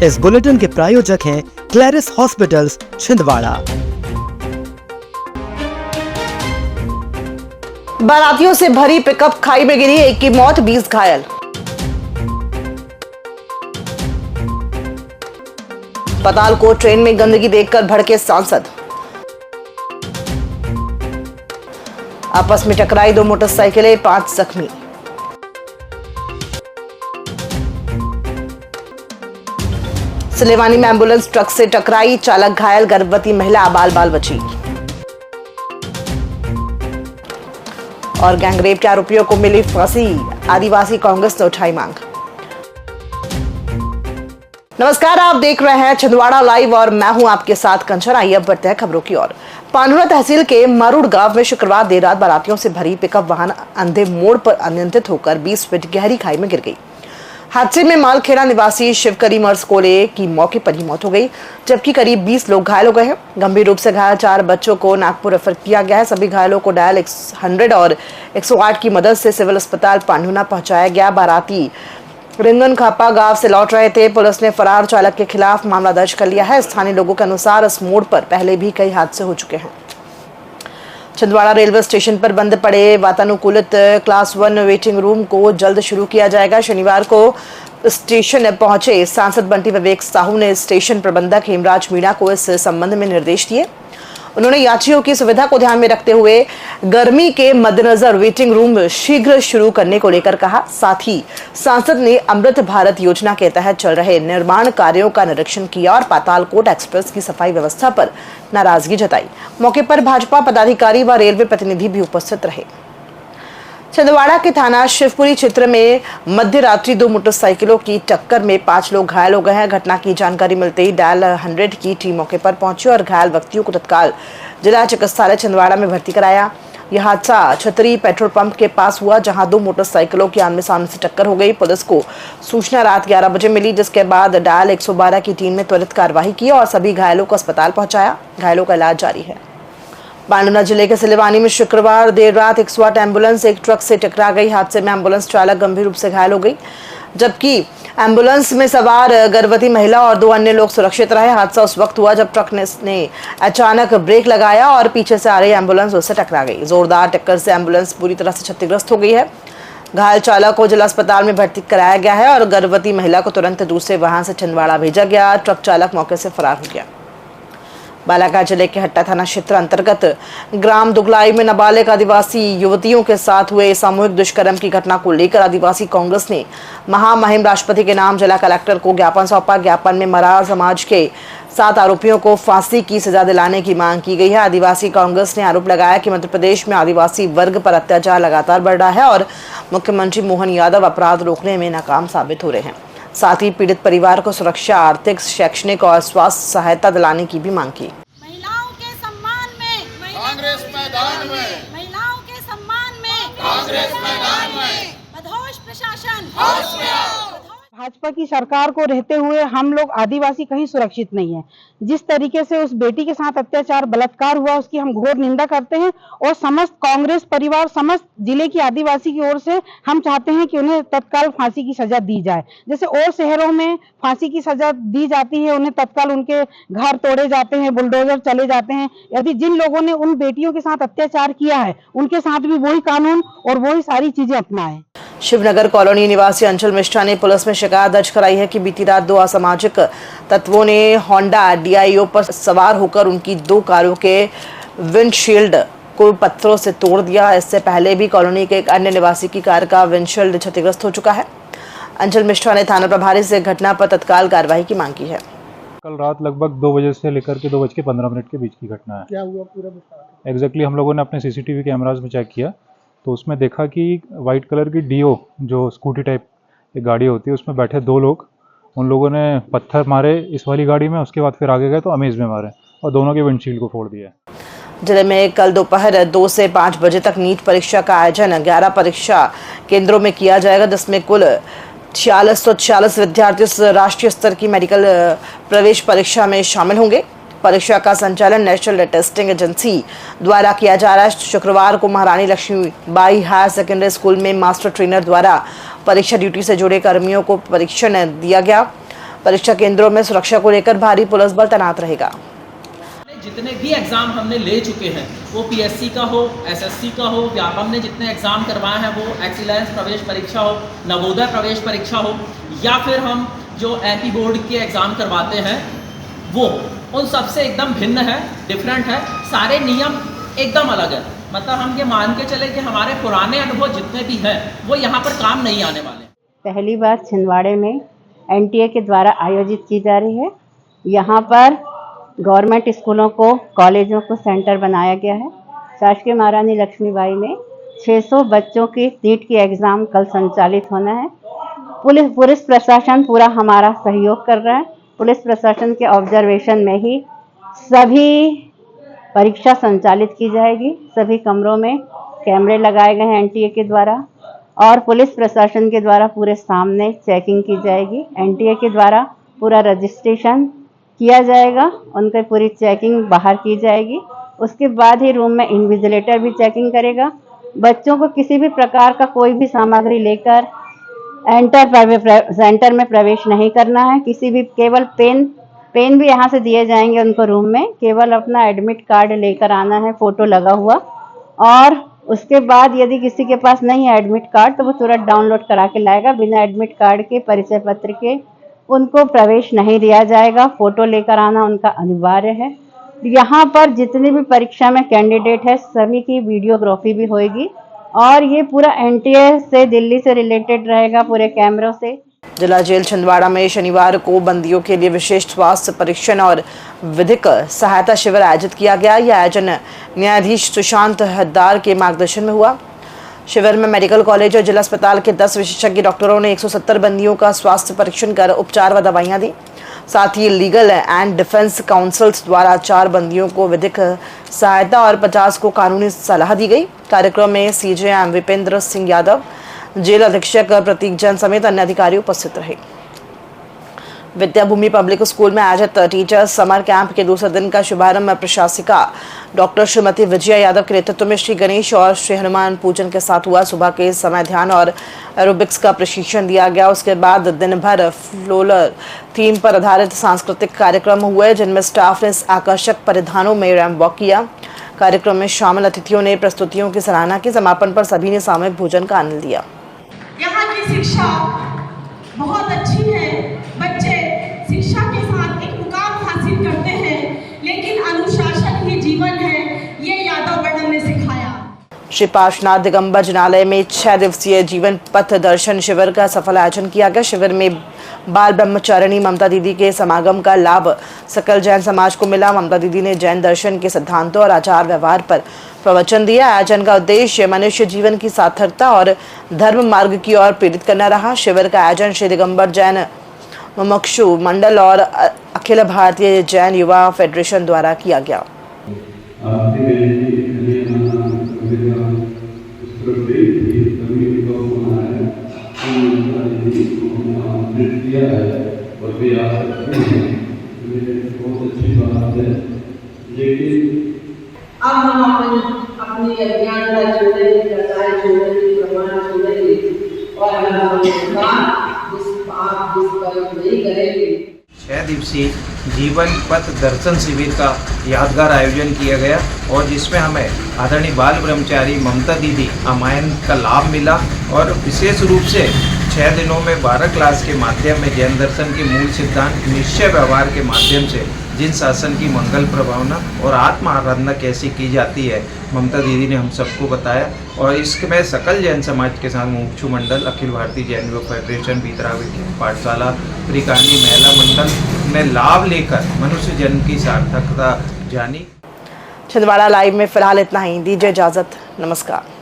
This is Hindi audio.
इस बुलेटिन के प्रायोजक हैं क्लैरिस हॉस्पिटल्स छिंदवाड़ा। बारातियों से भरी पिकअप खाई में गिरी, एक की मौत, 20 घायल। अस्पताल को ट्रेन में गंदगी देखकर भड़के सांसद। आपस में टकराई 2 मोटरसाइकिलें, 5 जख्मी। सिलेवानी में एम्बुलेंस ट्रक से टकराई, चालक घायल, गर्भवती महिला आबाल बाल बची। और गैंगरेप के आरोपियों को मिली फांसी, आदिवासी कांग्रेस ने उठाई मांग। नमस्कार, आप देख रहे हैं छिंदवाड़ा लाइव और मैं हूं आपके साथ कंचन। आइए अब बढ़ते हैं खबरों की ओर। पांडुरा तहसील के मारूड़ गांव में शुक्रवार देर रात बारातियों से भरी पिकअप वाहन अंधे मोड़ पर अनियंत्रित होकर 20 फीट गहरी खाई में गिर गई। हादसे में मालखेड़ा निवासी शिवकरी मर्सकोले की मौके पर ही मौत हो गई, जबकि करीब 20 लोग घायल हो गए हैं। गंभीर रूप से घायल 4 बच्चों को नागपुर रेफर किया गया है। सभी घायलों को डायल 100 और 108 की मदद से सिविल अस्पताल पांडुना पहुंचाया गया। बाराती रिंगन खापा गांव से लौट रहे थे। पुलिस ने फरार चालक के खिलाफ मामला दर्ज कर लिया है। स्थानीय लोगों के अनुसार इस मोड़ पर पहले भी कई हादसे हो चुके हैं। छिंदवाड़ा रेलवे स्टेशन पर बंद पड़े वातानुकूलित क्लास 1 वेटिंग रूम को जल्द शुरू किया जाएगा। शनिवार को स्टेशन पहुंचे सांसद बंटी विवेक साहू ने स्टेशन प्रबंधक हेमराज मीणा को इस संबंध में निर्देश दिए। उन्होंने यात्रियों की सुविधा को ध्यान में रखते हुए गर्मी के मद्देनजर वेटिंग रूम शीघ्र शुरू करने को लेकर कहा। साथ ही सांसद ने अमृत भारत योजना के तहत चल रहे निर्माण कार्यों का निरीक्षण किया और पातालकोट एक्सप्रेस की सफाई व्यवस्था पर नाराजगी जताई। मौके पर भाजपा पदाधिकारी व रेलवे प्रतिनिधि भी उपस्थित रहे। छिंदवाड़ा के थाना शिवपुरी क्षेत्र में मध्य रात्रि 2 मोटरसाइकिलों की टक्कर में 5 लोग घायल हो गए हैं। घटना की जानकारी मिलते ही डायल 100 की टीम मौके पर पहुंची और घायल व्यक्तियों को तत्काल जिला चिकित्सालय छिंदवाड़ा में भर्ती कराया। यह हादसा छतरी पेट्रोल पंप के पास हुआ, जहां 2 मोटरसाइकिलों की आमने सामने से टक्कर हो गई। पुलिस को सूचना रात 11 बजे मिली, जिसके बाद डायल 112 की टीम ने त्वरित कार्रवाई की और सभी घायलों को अस्पताल पहुंचाया। घायलों का इलाज जारी है। पांडुना जिले के सिलेवानी में शुक्रवार देर रात 108 एम्बुलेंस एक ट्रक से टकरा गई। हादसे में एम्बुलेंस चालक गंभीर रूप से घायल हो गई, जबकि एम्बुलेंस में सवार गर्भवती महिला और 2 अन्य लोग सुरक्षित रहे। हादसा उस वक्त हुआ जब ट्रक ने अचानक ब्रेक लगाया और पीछे से आ रही एम्बुलेंस उससे टकरा गई। जोरदार टक्कर से एम्बुलेंस पूरी तरह से क्षतिग्रस्त हो गई है। घायल चालक को जिला अस्पताल में भर्ती कराया गया है और गर्भवती महिला को तुरंत दूसरे वाहन से छिंदवाड़ा भेजा गया। ट्रक चालक मौके से फरार हो गया। बालाघाट जिले के हट्टा थाना क्षेत्र अंतर्गत ग्राम दुगलाई में नाबालिग आदिवासी युवतियों के साथ हुए सामूहिक दुष्कर्म की घटना को लेकर आदिवासी कांग्रेस ने महामहिम राष्ट्रपति के नाम जिला कलेक्टर को ज्ञापन सौंपा। ज्ञापन में मरार समाज के 7 आरोपियों को फांसी की सजा दिलाने की मांग की गई है। आदिवासी कांग्रेस ने आरोप लगाया कि मध्य प्रदेश में आदिवासी वर्ग पर अत्याचार लगातार बढ़ रहा है और मुख्यमंत्री मोहन यादव अपराध रोकने में नाकाम साबित हो रहे हैं। साथ ही पीड़ित परिवार को सुरक्षा, आर्थिक, शैक्षणिक और स्वास्थ्य सहायता दिलाने की भी मांग की। महिलाओं के सम्मान में कांग्रेस मैदान में, महिलाओं के सम्मान में कांग्रेस मैदान में, बदहोश प्रशासन, होश में आओ। भाजपा की सरकार को रहते हुए हम लोग आदिवासी कहीं सुरक्षित नहीं है। जिस तरीके से उस बेटी के साथ अत्याचार, बलात्कार हुआ, उसकी हम घोर निंदा करते हैं और समस्त कांग्रेस परिवार, समस्त जिले की आदिवासी की ओर से हम चाहते हैं कि उन्हें तत्काल फांसी की सजा दी जाए। जैसे और शहरों में फांसी की सजा दी जाती है, उन्हें तत्काल उनके घर तोड़े जाते हैं, बुलडोजर चले जाते हैं। यदि जिन लोगों ने उन बेटियों के साथ अत्याचार किया है, उनके साथ भी वही कानून और वही सारी चीजें अपनाएं। शिवनगर कॉलोनी निवासी अंचल मिश्रा ने पुलिस में शिकायत दर्ज कराई है कि बीती रात 2 असामाजिक तत्वों ने होंडा डीआईओ पर सवार होकर उनकी 2 कारों के विंडशील्ड को पत्थरों से तोड़ दिया। इससे पहले भी कॉलोनी के एक अन्य निवासी की कार का विंडशील्ड क्षतिग्रस्त हो चुका है। अंचल मिश्रा ने थाना प्रभारी से घटना पर तत्काल कार्रवाई की मांग की है। कल रात लगभग 2 बजे से लेकर के 2:15 के बीच की घटना है। क्या हुआ पूरा बता? एग्जैक्टली हम लोगों ने अपने सीसीटीवी कैमराज में चेक किया तो उसमें देखा कि वाइट कलर की डीओ जो स्कूटी टाइप एक गाड़ी होती है, उसमें बैठे 2 लोग, उन लोगों ने पत्थर मारे इस वाली गाड़ी में। उसके बाद फिर आगे गए तो अमेज में मारे और दोनों के विंडशील्ड को फोड़ दिया। जिले में कल दोपहर 2 से 5 बजे तक नीट परीक्षा का आयोजन 11 परीक्षा केंद्रों में किया जाएगा, जिसमें कुल 4646 विद्यार्थी इस राष्ट्रीय स्तर की मेडिकल प्रवेश परीक्षा में शामिल होंगे। परीक्षा का संचालन नेशनल टेस्टिंग एजेंसी द्वारा किया जा रहा है। शुक्रवार को महारानी लक्ष्मीबाई हायर सेकेंडरी स्कूल में मास्टर ट्रेनर द्वारा परीक्षा ड्यूटी से जुड़े कर्मियों को परीक्षण दिया गया। परीक्षा केंद्रों में सुरक्षा को लेकर भारी पुलिस बल तैनात रहेगा। जितने भी एग्ज़ाम हमने ले चुके हैं, वो पीएससी का हो, एसएससी का हो, या हमने जितने एग्ज़ाम करवाए हैं वो एक्सीलेंस प्रवेश परीक्षा हो, नवोदय प्रवेश परीक्षा हो, या फिर हम जो एमपी बोर्ड के एग्ज़ाम करवाते हैं वो उन सबसे एकदम भिन्न है, डिफरेंट है। सारे नियम एकदम अलग है। मतलब हम ये मान के चले कि हमारे पुराने अनुभव जितने भी हैं वो यहाँ पर काम नहीं आने वाले। पहली बार छिंदवाड़े में एनटीए के द्वारा आयोजित की जा रही है। यहाँ पर गवर्नमेंट स्कूलों को, कॉलेजों को सेंटर बनाया गया है। शासकीय महारानी लक्ष्मीबाई में 600 बच्चों की नीट की एग्ज़ाम कल संचालित होना है। पुलिस प्रशासन पूरा हमारा सहयोग कर रहा है। पुलिस प्रशासन के ऑब्जर्वेशन में ही सभी परीक्षा संचालित की जाएगी। सभी कमरों में कैमरे लगाए गए हैं एनटीए के द्वारा, और पुलिस प्रशासन के द्वारा पूरे सामने चेकिंग की जाएगी। एनटीए के द्वारा पूरा रजिस्ट्रेशन किया जाएगा, उनकी पूरी चेकिंग बाहर की जाएगी। उसके बाद ही रूम में इन्विजिलेटर भी चेकिंग करेगा। बच्चों को किसी भी प्रकार का कोई भी सामग्री लेकर सेंटर में प्रवेश नहीं करना है। किसी भी, केवल पेन भी यहाँ से दिए जाएंगे उनको रूम में। केवल अपना एडमिट कार्ड लेकर आना है, फोटो लगा हुआ। और उसके बाद यदि किसी के पास नहीं है एडमिट कार्ड तो वो तुरंत डाउनलोड करा के लाएगा। बिना एडमिट कार्ड के, परिचय पत्र के उनको प्रवेश नहीं दिया जाएगा। फोटो लेकर आना उनका अनिवार्य है। यहाँ पर जितनी भी परीक्षा में कैंडिडेट है सभी की वीडियोग्राफी भी होगी, और ये पूरा एनटीए से, दिल्ली से रिलेटेड रहेगा, पूरे कैमरों से। जिला जेल छिंदवाड़ा में शनिवार को बंदियों के लिए विशेष स्वास्थ्य परीक्षण और विधिक सहायता शिविर आयोजित किया गया। यह आयोजन न्यायाधीश सुशांत हद्दार के मार्गदर्शन में हुआ। शिविर में मेडिकल कॉलेज और जिला अस्पताल के 10 विशेषज्ञ डॉक्टरों ने 170 बंदियों का स्वास्थ्य परीक्षण कर उपचार व दवाइयां दी। साथ ही लीगल एंड डिफेंस काउंसिल्स द्वारा 4 बंदियों को विधिक सहायता और 50 को कानूनी सलाह दी गई। कार्यक्रम में सीजेएम विपेंद्र सिंह यादव, जेल अधीक्षक प्रतीक जैन समेत अन्य अधिकारी उपस्थित रहे। विद्याभूमि पब्लिक स्कूल में आयोजित टीचर्स समर कैंप के दूसरे दिन का शुभारंभ प्रशासिका डॉक्टर श्रीमती विजया यादव के नेतृत्व में श्री गणेश और श्री हनुमान पूजन के साथ हुआ। सुबह के समय ध्यान और एरोबिक्स का प्रशिक्षण दिया गया। उसके बाद दिन भर फ्लोरल थीम पर आधारित सांस्कृतिक कार्यक्रम हुए, जिनमें स्टाफ ने आकर्षक परिधानों में रैंप वॉक किया। कार्यक्रम में शामिल अतिथियों ने प्रस्तुतियों की सराहना की। समापन पर सभी ने सामूहिक भोजन का आनंद लिया। यहाँ की शिक्षा बहुत अच्छी है। बच्चे शिक्षा के साथ एक मुकाम हासिल करते हैं, लेकिन अनुशासन ही जीवन है, ये यादव मैडम ने सिखाया। श्री पार्श्वनाथ दिगंबर जिनालय में 6 दिवसीय जीवन पथ दर्शन शिविर का सफल आयोजन किया गया। शिविर में बाल ब्रह्मचारिणी ममता दीदी के समागम का लाभ सकल जैन समाज को मिला। ममता दीदी ने जैन दर्शन के सिद्धांतों और आचार व्यवहार पर प्रवचन दिया। आयोजन का उद्देश्य मनुष्य जीवन की सार्थकता और धर्म मार्ग की ओर प्रेरित करना रहा। शिविर का आयोजन श्री दिगंबर जैन मुमुक्षु मंडल और अखिल भारतीय जैन युवा फेडरेशन द्वारा किया गया। अब हम अपनी अज्ञानता छोड़ेंगे, कसाई छोड़ेंगे, प्रमाण छोड़ेंगे और हम नहीं करेंगे। 6 दिवसीय जीवन पथ दर्शन शिविर का यादगार आयोजन किया गया, और जिसमें हमें आदरणीय बाल ब्रह्मचारी ममता दीदी रामायण का लाभ मिला। और विशेष रूप से 6 दिनों में 12 क्लास के माध्यम में जैन दर्शन के मूल सिद्धांत, निश्चय व्यवहार के माध्यम से जिन शासन की मंगल प्रभावना और आत्म आराधना कैसी की जाती है, ममता दीदी ने हम सबको बताया। और इसमें सकल जैन समाज के साथ मुमुक्षु मंडल, अखिल भारतीय जैन युवा फेडरेशन, भीतरा विज्ञान पाठशाला, त्रिकाणी महिला मंडल ने लाभ लेकर मनुष्य जन्म की सार्थकता जानी। छिंदवाड़ा लाइव में फिलहाल इतना ही। दीजिए इजाजत। नमस्कार।